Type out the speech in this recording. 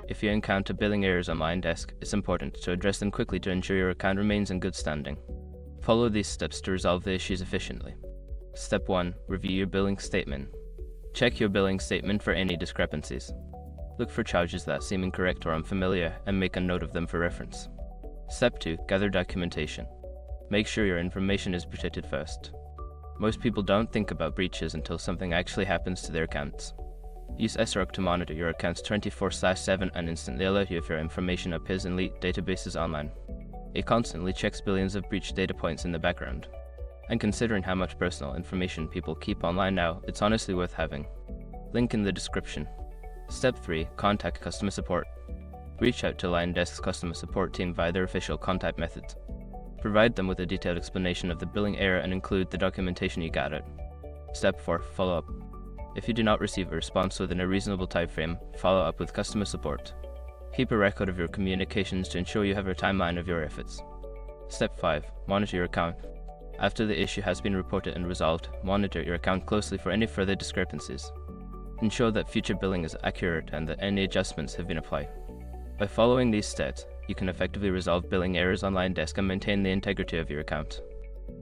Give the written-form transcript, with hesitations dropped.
If you encounter billing errors on LionDesk, it's important to address them quickly to ensure your account remains in good standing. Follow these steps to resolve the issues efficiently. Step 1. Review your billing statement. Check your billing statement for any discrepancies. Look for charges that seem incorrect or unfamiliar and make a note of them for reference. Step 2. Gather documentation. Make sure your information is protected first. Most people don't think about breaches until something actually happens to their accounts. Use SROC to monitor your accounts 24/7 and instantly alert you if your information appears in leaked databases online. It constantly checks billions of breach data points in the background. And considering how much personal information people keep online now, it's honestly worth having. Link in the description. Step 3. Contact customer support. Reach out to LionDesk's customer support team via their official contact methods. Provide them with a detailed explanation of the billing error and include the documentation you gathered. Step 4. Follow up. If you do not receive a response within a reasonable timeframe, follow up with customer support. Keep a record of your communications to ensure you have a timeline of your efforts. Step 5. Monitor your account. After the issue has been reported and resolved, monitor your account closely for any further discrepancies. Ensure that future billing is accurate and that any adjustments have been applied. By following these steps, you can effectively resolve billing errors on LionDesk and maintain the integrity of your account.